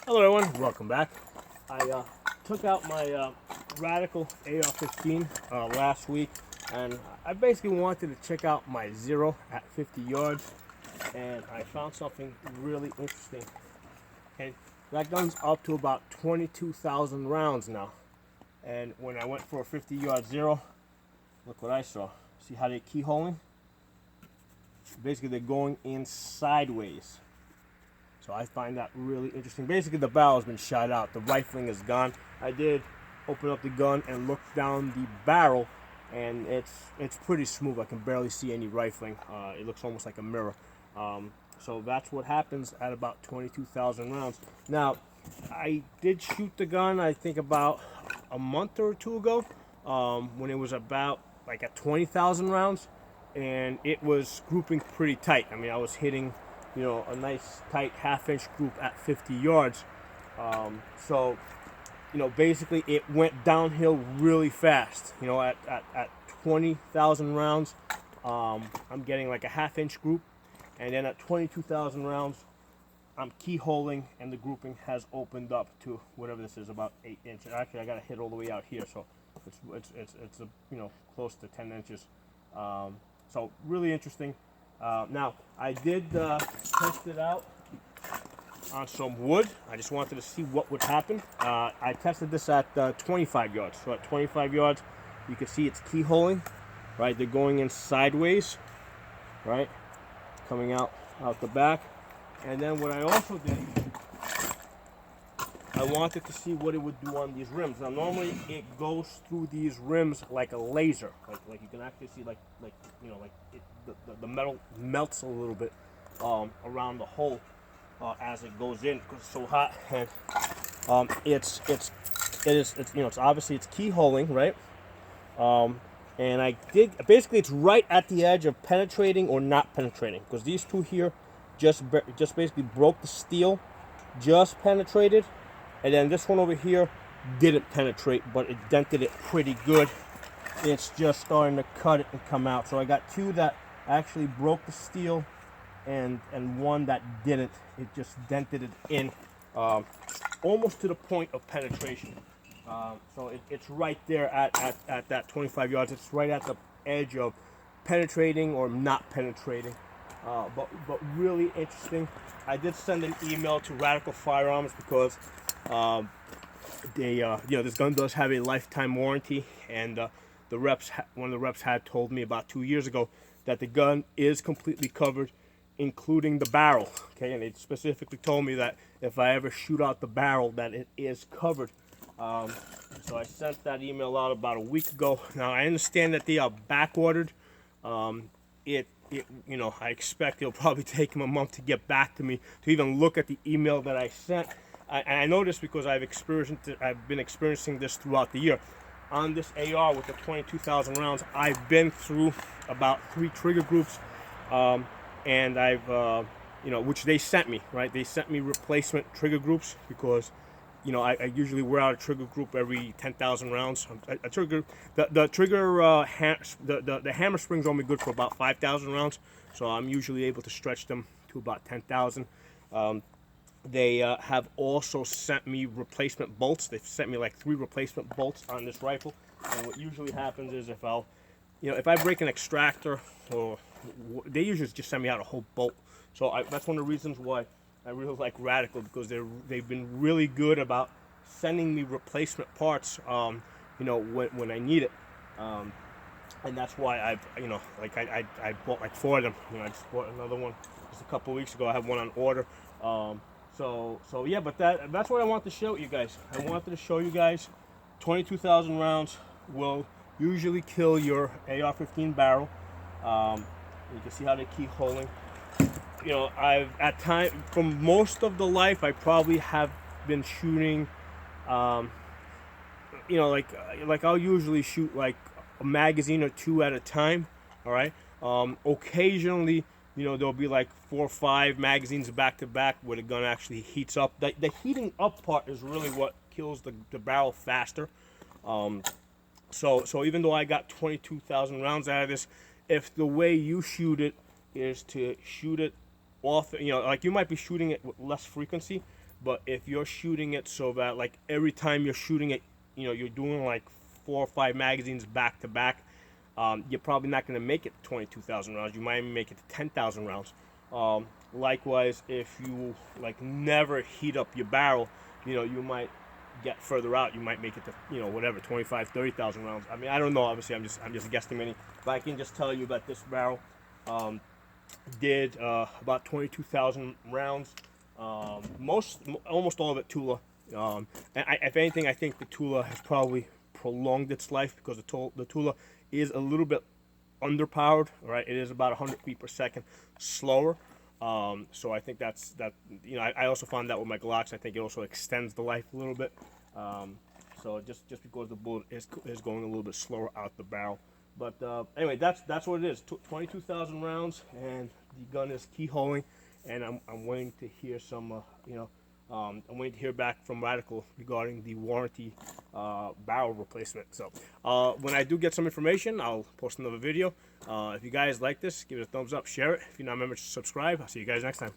Hello everyone, welcome back. I took out my Radical AR-15 last week, and I basically wanted to check out my Zero at 50 yards, and I found something really interesting. And that gun's up to about 22,000 rounds now. And when I went for a 50-yard Zero, look what I saw. See how they're keyholing? Basically, they're going in sideways. So I find that really interesting. Basically, the barrel's been shot out. The rifling is gone. I did open up the gun and look down the barrel, and it's pretty smooth. I can barely see any rifling. It looks almost like a mirror. So that's what happens at about 22,000 rounds. Now, I did shoot the gun, I think, about a month or two ago, when it was about like at 20,000 rounds, and it was grouping pretty tight. I mean, I was hitting, a nice tight half-inch group at 50 yards. So, basically it went downhill really fast. At 20,000 rounds, I'm getting like a half-inch group, and then at 22,000 rounds, I'm keyholing, and the grouping has opened up to whatever this is, about 8 inches. Actually, I got to hit all the way out here, so it's close to 10 inches. So really interesting. Now, I did test it out on some wood. I just wanted to see what would happen. I tested this at 25 yards. So at 25 yards, you can see it's keyholing, right? They're going in sideways, right? Coming out the back. And then what I also did, I wanted to see what it would do on these rims. Now, normally it goes through these rims like a laser, like you can actually see, the metal melts a little bit around the hole as it goes in because it's so hot. And it's obviously it's keyholing, right? And I did basically it's right at the edge of penetrating or not penetrating, because these two here just basically broke the steel, just penetrated. And then this one over here didn't penetrate, but it dented it pretty good. It's just starting to cut it and come out. So I got two that actually broke the steel, and one that didn't. It just dented it in almost to the point of penetration. So it's right there at that 25 yards. It's right at the edge of penetrating or not penetrating. But really interesting. I did send an email to Radical Firearms because this gun does have a lifetime warranty, and one of the reps had told me about 2 years ago that the gun is completely covered, including the barrel. Okay, and they specifically told me that if I ever shoot out the barrel, that it is covered. So I sent that email out about a week ago. Now I understand that they are back ordered. I expect it'll probably take them a month to get back to me to even look at the email that I sent. And I know this because I've been experiencing this throughout the year. On this AR with the 22,000 rounds, I've been through about 3 trigger groups, and I've, which they sent me, right? They sent me replacement trigger groups because, I usually wear out a trigger group every 10,000 rounds. The hammer springs only good for about 5,000 rounds, so I'm usually able to stretch them to about 10,000. They have also sent me replacement bolts. They've sent me like 3 replacement bolts on this rifle. And what usually happens is if I break an extractor, or they usually just send me out a whole bolt. So that's one of the reasons why I really like Radical, because they've been really good about sending me replacement parts, when I need it. And that's why I bought like 4 of them. I just bought another one just a couple weeks ago. I have one on order. So yeah, but that's what I want to show you guys. I wanted to show you guys 22,000 rounds will usually kill your AR-15 barrel. You can see how they keep holding. I've at time from most of the life I probably have been shooting. Like I'll usually shoot like a magazine or 2 at a time. All right. Occasionally, there'll be like 4 or 5 magazines back to back where the gun actually heats up. The heating up part is really what kills the barrel faster. So even though I got 22,000 rounds out of this, if the way you shoot it is to shoot it off, like you might be shooting it with less frequency, But if you're shooting it so that like every time you're shooting it, you know, you're doing like 4 or 5 magazines back to back, you're probably not going to make it 22,000 rounds. You might even make it to 10,000 rounds. Likewise, if you like never heat up your barrel, you know, you might get further out. You might make it to, you know, whatever, 25, 30,000 rounds. I mean, I don't know. Obviously, I'm just guesstimating. But I can just tell you that this barrel did about 22,000 rounds. Almost all of it Tula. And if anything, I think the Tula has probably prolonged its life because the Tula is a little bit underpowered. Right, it is about 100 feet per second slower. So I think that, you know, I also found that with my Glocks. I think it also extends the life a little bit. So just because the bullet is going a little bit slower out the barrel. But anyway, that's what it is. 22,000 rounds, and the gun is keyholing, and I'm waiting to hear some, you know, I'm waiting to hear back from Radical regarding the warranty barrel replacement. So when I do get some information, I'll post another video. If you guys like this, give it a thumbs up, share it. If you're not a member, subscribe. I'll see you guys next time.